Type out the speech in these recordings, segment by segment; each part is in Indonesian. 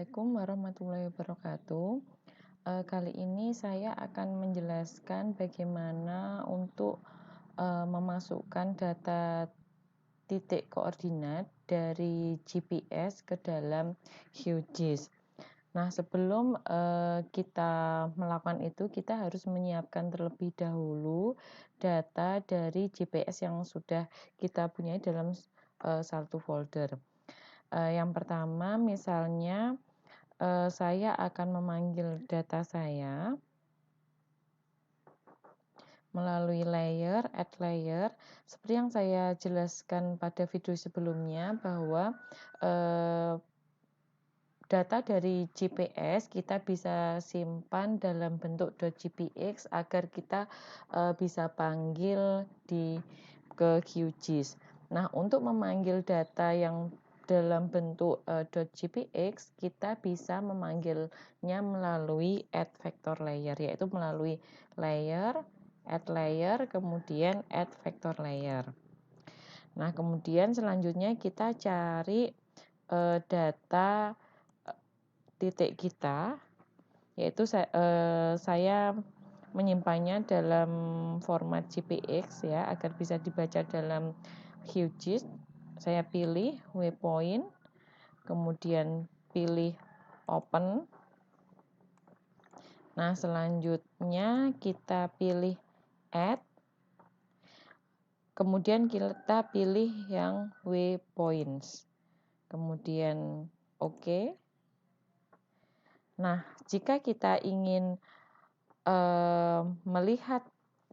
Assalamualaikum warahmatullahi wabarakatuh. Kali ini saya akan menjelaskan bagaimana untuk memasukkan data titik koordinat dari GPS ke dalam QGIS. Nah, sebelum kita melakukan itu, kita harus menyiapkan terlebih dahulu data dari GPS yang sudah kita punya dalam satu folder. Yang pertama, misalnya saya akan memanggil data saya melalui layer, add layer. Seperti yang saya jelaskan pada video sebelumnya bahwa data dari GPS kita bisa simpan dalam bentuk .gpx agar kita bisa panggil ke QGIS. Nah, untuk memanggil data yang dalam bentuk .gpx, kita bisa memanggilnya melalui add vector layer, yaitu melalui layer, add layer, kemudian add vector layer. Nah, kemudian selanjutnya kita cari data titik kita, yaitu saya menyimpannya dalam format GPX ya, agar bisa dibaca dalam QGIS. Saya pilih waypoint, kemudian pilih open. Nah, selanjutnya kita pilih add, kemudian kita pilih yang waypoints, kemudian OK. Nah, jika kita ingin melihat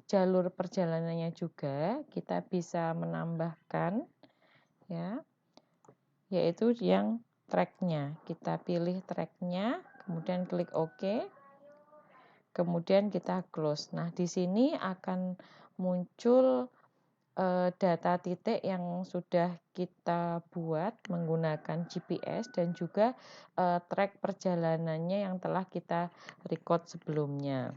jalur perjalanannya juga, kita bisa menambahkan ya, yaitu yang tracknya. Kita pilih tracknya, kemudian klik OK, kemudian kita close. Nah, di sini akan muncul data titik yang sudah kita buat menggunakan GPS dan juga track perjalanannya yang telah kita record sebelumnya.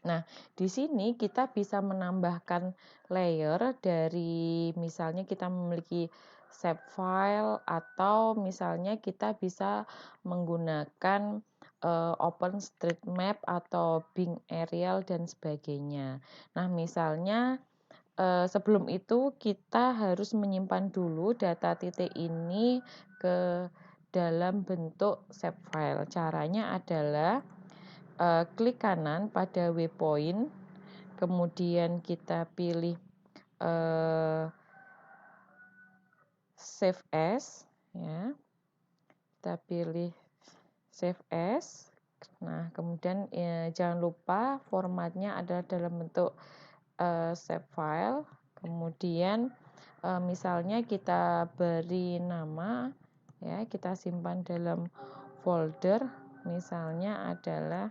Nah, di sini kita bisa menambahkan layer dari misalnya kita memiliki save file atau misalnya kita bisa menggunakan OpenStreetMap atau Bing Aerial dan sebagainya. Nah, misalnya sebelum itu kita harus menyimpan dulu data titik ini ke dalam bentuk save file. Caranya adalah klik kanan pada waypoint, kemudian kita pilih save as ya. Kita pilih save as. Nah, kemudian jangan lupa formatnya adalah dalam bentuk save file. Kemudian misalnya kita beri nama ya, kita simpan dalam folder misalnya adalah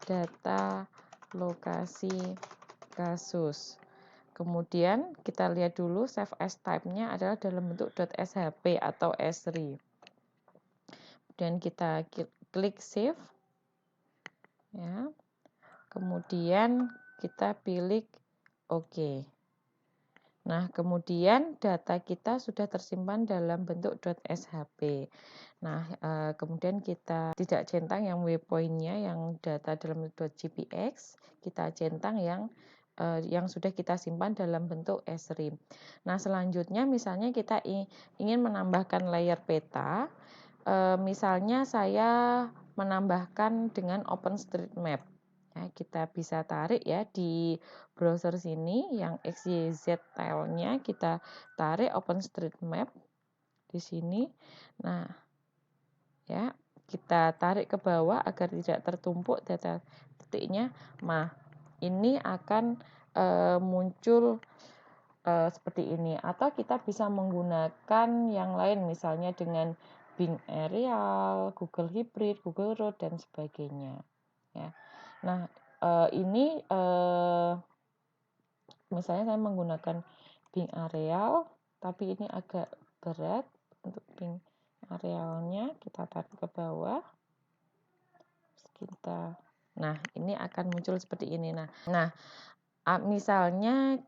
data lokasi kasus. Kemudian kita lihat dulu save as type-nya adalah dalam bentuk .shp atau S3. Kemudian kita klik save ya. Kemudian kita pilih OK. Nah, kemudian data kita sudah tersimpan dalam bentuk .shp. Nah, kemudian kita tidak centang yang waypoint-nya yang data dalam .gpx, kita centang yang sudah kita simpan dalam bentuk S3. Nah, selanjutnya misalnya kita ingin menambahkan layer peta, misalnya saya menambahkan dengan OpenStreetMap. Ya, kita bisa tarik ya di browser sini yang XYZ tile-nya kita tarik OpenStreetMap di sini. Nah, ya, kita tarik ke bawah agar tidak tertumpuk data titiknya. Nah, ini akan muncul seperti ini, atau kita bisa menggunakan yang lain misalnya dengan Bing Aerial, Google Hybrid, Google Road dan sebagainya ya. Nah, ini misalnya saya menggunakan Bing Aerial, tapi ini agak berat untuk Bing Aerialnya, kita tarik ke bawah. Nah, ini akan muncul seperti ini. Nah, Misalnya,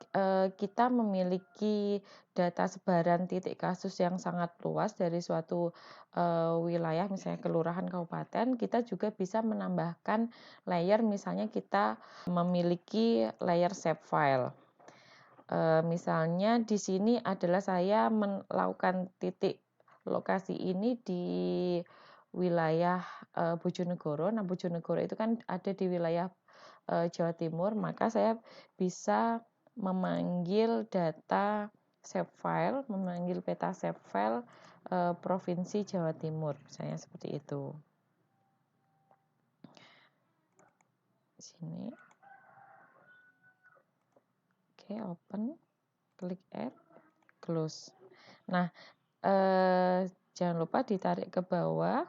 kita memiliki data sebaran titik kasus yang sangat luas dari suatu, wilayah, misalnya kelurahan, kabupaten, kita juga bisa menambahkan layer, misalnya kita memiliki layer save file. Misalnya di sini adalah saya melakukan titik lokasi ini di wilayah, Bojonegoro. Nah, Bojonegoro itu kan ada di wilayah, Jawa Timur, maka saya bisa memanggil data save file, memanggil peta save file, Provinsi Jawa Timur, misalnya seperti itu. Sini. Oke, open, klik add, close. Nah, jangan lupa ditarik ke bawah.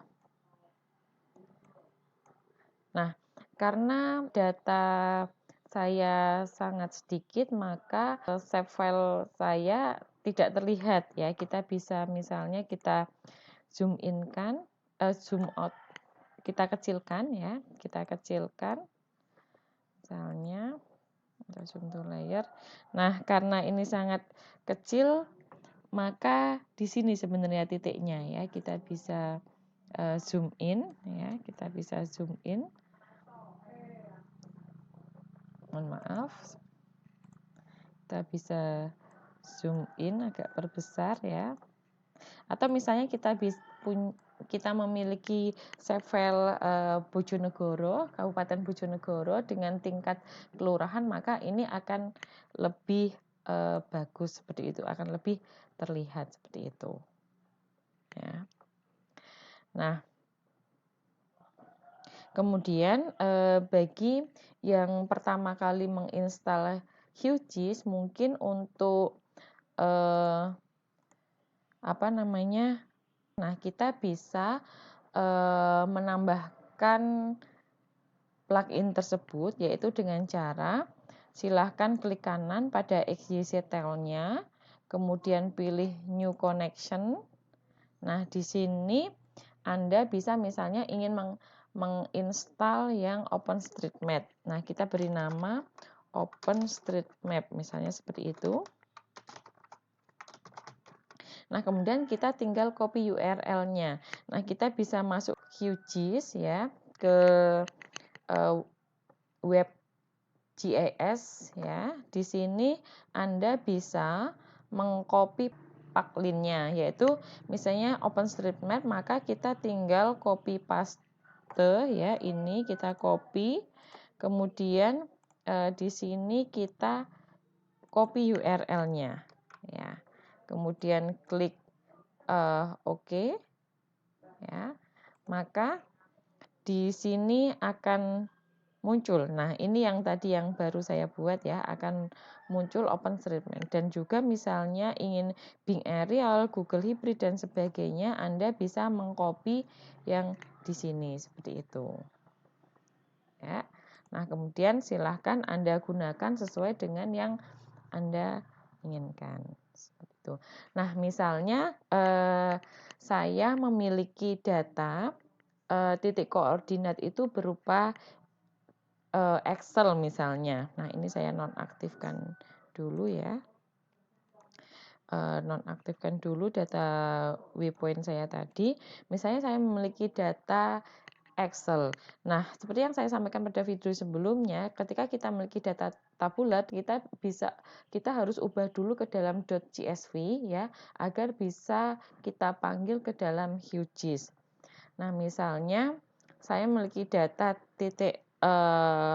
Nah, karena data saya sangat sedikit, maka save file saya tidak terlihat ya. Kita bisa misalnya kita zoom in kan, zoom out, kita kecilkan ya, kita kecilkan. Misalnya kita zoom to layer. Nah, karena ini sangat kecil, maka di sini sebenarnya titiknya ya. Kita bisa zoom in ya, kita bisa zoom in. Mohon maaf, kita bisa zoom in agak perbesar ya, atau misalnya kita memiliki save file Bojonegoro, Kabupaten Bojonegoro dengan tingkat kelurahan, maka ini akan lebih bagus seperti itu, akan lebih terlihat seperti itu ya. Nah, kemudian bagi yang pertama kali menginstal QGIS, mungkin untuk nah kita bisa menambahkan plugin tersebut, yaitu dengan cara silahkan klik kanan pada XYZ tile-nya, kemudian pilih New Connection. Nah, di sini Anda bisa misalnya ingin menginstal yang OpenStreetMap. Nah, kita beri nama OpenStreetMap, misalnya seperti itu. Nah, kemudian kita tinggal copy URL-nya. Nah, kita bisa masuk QGIS ya, ke web GIS ya. Di sini Anda bisa mengcopy paklinnya, yaitu misalnya OpenStreetMap, maka kita tinggal copy paste ya, ini kita copy, kemudian di sini kita copy URL-nya ya, kemudian klik OK ya, maka di sini akan muncul. Nah, ini yang tadi yang baru saya buat ya, akan muncul OpenStreetMap. Dan juga misalnya ingin Bing Aerial, Google Hybrid dan sebagainya, Anda bisa mengcopy yang di sini seperti itu. Ya. Nah, kemudian silahkan Anda gunakan sesuai dengan yang Anda inginkan. Seperti itu. Nah, misalnya saya memiliki data titik koordinat itu berupa Excel misalnya. Nah, ini saya nonaktifkan dulu ya. Nonaktifkan dulu data waypoint saya tadi. Misalnya saya memiliki data Excel. Nah, seperti yang saya sampaikan pada video sebelumnya, ketika kita memiliki data tabulat, kita harus ubah dulu ke dalam .csv ya, agar bisa kita panggil ke dalam QGIS. Nah, misalnya saya memiliki data titik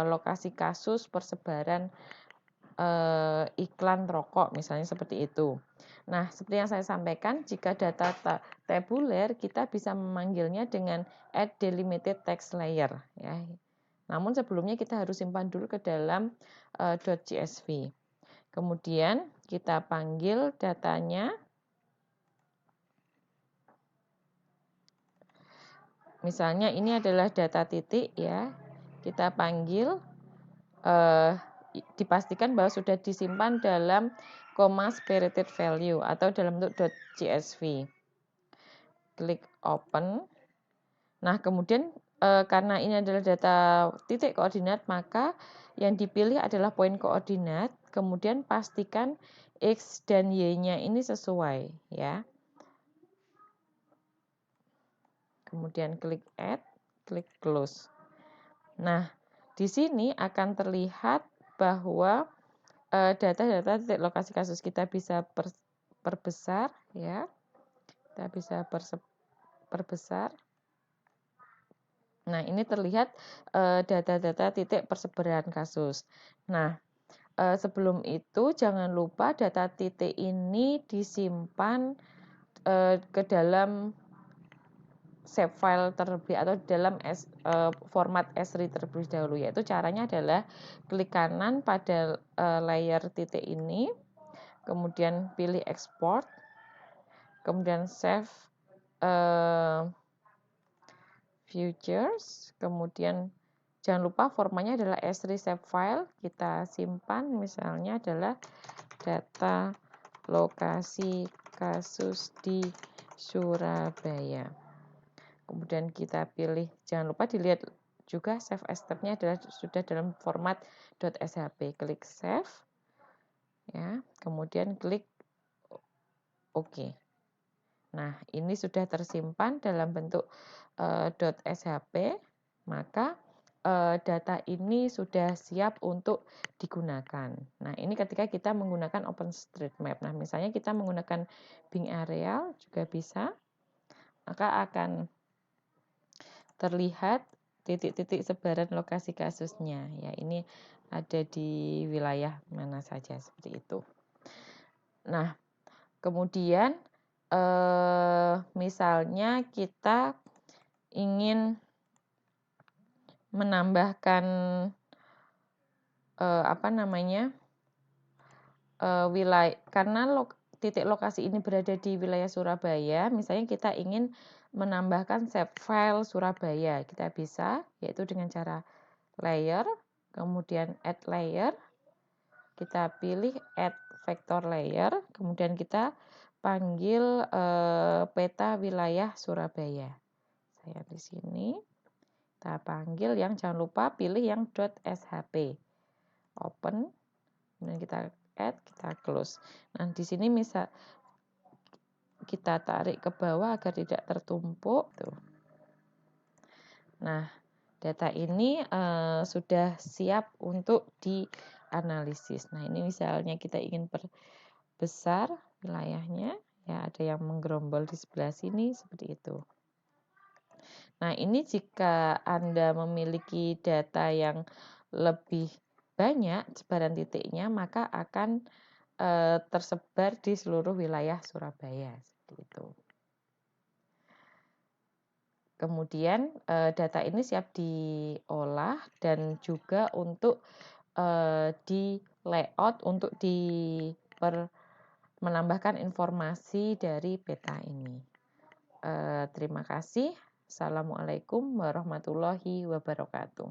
lokasi kasus persebaran iklan rokok, misalnya seperti itu. Nah, seperti yang saya sampaikan, jika data tabular, kita bisa memanggilnya dengan add delimited text layer. Ya. Namun sebelumnya kita harus simpan dulu ke dalam .csv. Kemudian kita panggil datanya. Misalnya ini adalah data titik ya, kita panggil, dipastikan bahwa sudah disimpan dalam comma separated value atau dalam bentuk .csv. Klik open. Nah, kemudian karena ini adalah data titik koordinat, maka yang dipilih adalah poin koordinat, kemudian pastikan X dan Y-nya ini sesuai, ya. Kemudian klik add, klik close. Nah, di sini akan terlihat bahwa data-data titik lokasi kasus kita bisa perbesar, ya. Kita bisa perbesar. Nah, ini terlihat data-data titik persebaran kasus. Nah, sebelum itu jangan lupa data titik ini disimpan ke dalam save file terlebih atau dalam format S3 terlebih dahulu, yaitu caranya adalah klik kanan pada layer titik ini, kemudian pilih export, kemudian save futures, kemudian jangan lupa formatnya adalah S3 save file, kita simpan misalnya adalah data lokasi kasus di Surabaya. Kemudian kita pilih, jangan lupa dilihat juga save as tab-nya adalah sudah dalam format .shp. Klik save, ya, kemudian klik OK. Nah, ini sudah tersimpan dalam bentuk .shp, maka data ini sudah siap untuk digunakan. Nah, ini ketika kita menggunakan OpenStreetMap. Nah, misalnya kita menggunakan Bing Aerial juga bisa, maka akan terlihat titik-titik sebaran lokasi kasusnya. Ya, ini ada di wilayah mana saja seperti itu. Nah, kemudian misalnya kita ingin menambahkan wilayah, karena titik lokasi ini berada di wilayah Surabaya, misalnya kita ingin menambahkan save file Surabaya, kita bisa, yaitu dengan cara layer, kemudian add layer, kita pilih add vector layer, kemudian kita panggil peta wilayah Surabaya. Saya di sini, kita panggil yang, jangan lupa pilih yang .shp, open, kemudian kita add, kita close. Nah, di sini misal kita tarik ke bawah agar tidak tertumpuk. Tuh. Nah, data ini sudah siap untuk dianalisis. Nah, ini misalnya kita ingin perbesar wilayahnya, ya ada yang menggerombol di sebelah sini seperti itu. Nah, ini jika Anda memiliki data yang lebih banyak sebaran titiknya, maka akan tersebar di seluruh wilayah Surabaya seperti itu. Kemudian data ini siap diolah dan juga untuk di layout untuk menambahkan informasi dari peta ini. Terima kasih. Assalamualaikum warahmatullahi wabarakatuh.